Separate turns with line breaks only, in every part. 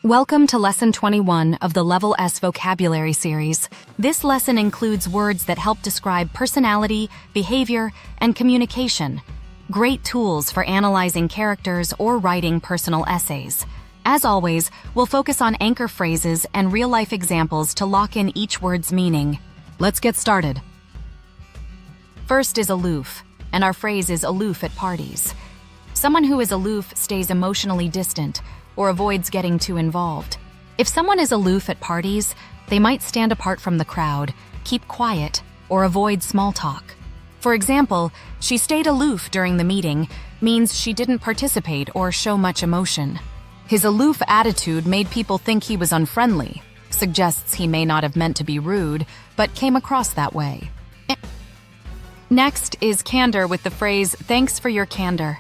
Welcome to Lesson 21 of the Level S Vocabulary Series. This lesson includes words that help describe personality, behavior, and communication. Great tools for analyzing characters or writing personal essays. As always, we'll focus on anchor phrases and real-life examples to lock in each word's meaning. Let's get started. First is aloof, and our phrase is aloof at parties. Someone who is aloof stays emotionally distant or avoids getting too involved. If someone is aloof at parties, they might stand apart from the crowd, keep quiet, or avoid small talk. For example, she stayed aloof during the meeting means she didn't participate or show much emotion. His aloof attitude made people think he was unfriendly, suggests he may not have meant to be rude, but came across that way. Next is candor with the phrase, "Thanks for your candor."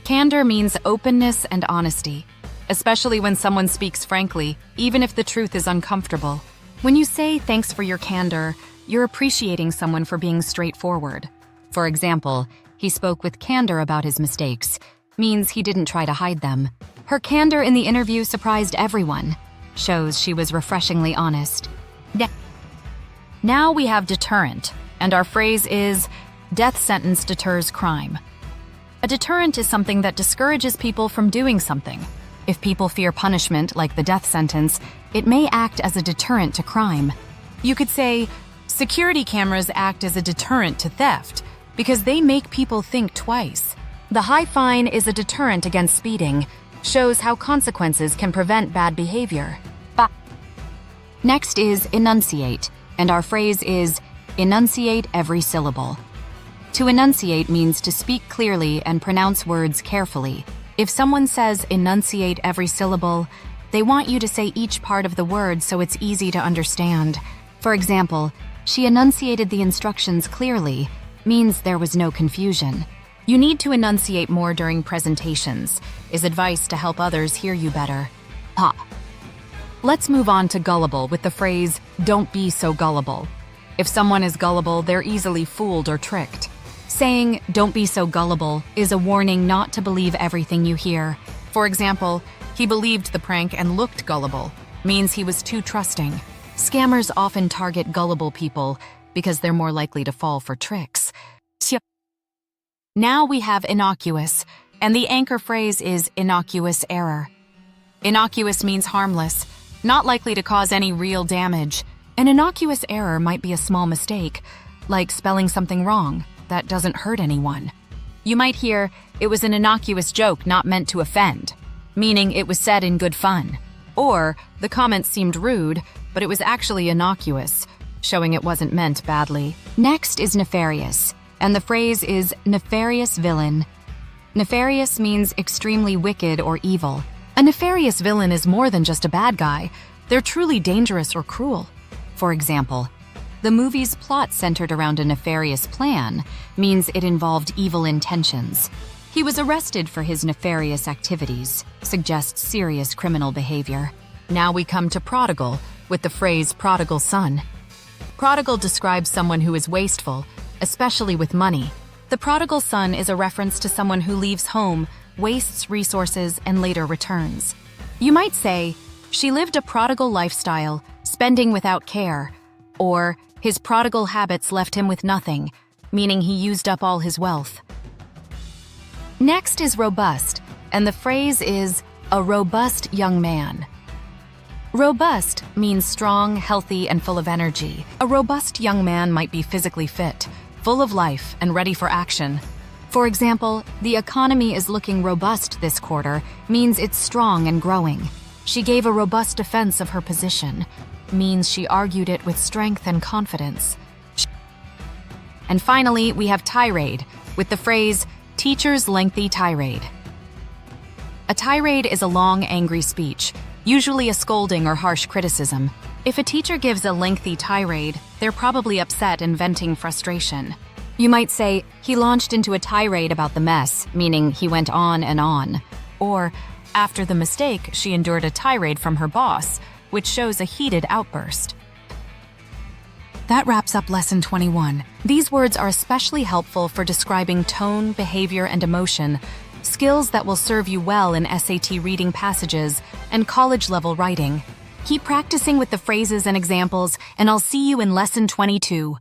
Candor means openness and honesty, especially when someone speaks frankly, even if the truth is uncomfortable. When you say thanks for your candor, you're appreciating someone for being straightforward. For example, he spoke with candor about his mistakes, means he didn't try to hide them. Her candor in the interview surprised everyone, shows she was refreshingly honest. Now we have deterrent, and our phrase is, "Death sentence deters crime." A deterrent is something that discourages people from doing something. If people fear punishment, like the death sentence, it may act as a deterrent to crime. You could say, security cameras act as a deterrent to theft because they make people think twice. The high fine is a deterrent against speeding, shows how consequences can prevent bad behavior. Next is enunciate, and our phrase is, enunciate every syllable. To enunciate means to speak clearly and pronounce words carefully. If someone says enunciate every syllable, they want you to say each part of the word so it's easy to understand. For example, she enunciated the instructions clearly, means there was no confusion. You need to enunciate more during presentations, is advice to help others hear you better. Let's move on to gullible with the phrase, "Don't be so gullible." If someone is gullible, they're easily fooled or tricked. Saying, "Don't be so gullible," is a warning not to believe everything you hear. For example, he believed the prank and looked gullible, means he was too trusting. Scammers often target gullible people because they're more likely to fall for tricks. Now we have innocuous, and the anchor phrase is innocuous error. Innocuous means harmless, not likely to cause any real damage. An innocuous error might be a small mistake, like spelling something wrong. That doesn't hurt anyone. You might hear, "It was an innocuous joke not meant to offend," meaning it was said in good fun. Or, "The comment seemed rude, but it was actually innocuous," showing it wasn't meant badly. Next is nefarious, and the phrase is nefarious villain. Nefarious means extremely wicked or evil. A nefarious villain is more than just a bad guy. They're truly dangerous or cruel. For example, the movie's plot centered around a nefarious plan, means it involved evil intentions. He was arrested for his nefarious activities, suggests serious criminal behavior. Now we come to prodigal, with the phrase prodigal son. Prodigal describes someone who is wasteful, especially with money. The prodigal son is a reference to someone who leaves home, wastes resources, and later returns. You might say, "She lived a prodigal lifestyle, spending without care," or "His prodigal habits left him with nothing," meaning he used up all his wealth. Next is robust, and the phrase is a robust young man. Robust means strong, healthy, and full of energy. A robust young man might be physically fit, full of life, and ready for action. For example, "The economy is looking robust this quarter," means it's strong and growing. She gave a robust defense of her position, means she argued it with strength and confidence. And finally, we have tirade, with the phrase, "teacher's lengthy tirade." A tirade is a long, angry speech, usually a scolding or harsh criticism. If a teacher gives a lengthy tirade, they're probably upset and venting frustration. You might say, "He launched into a tirade about the mess," meaning he went on and on. Or, "After the mistake, she endured a tirade from her boss," which shows a heated outburst. That wraps up Lesson 21. These words are especially helpful for describing tone, behavior, and emotion, skills that will serve you well in SAT reading passages and college-level writing. Keep practicing with the phrases and examples, and I'll see you in Lesson 22.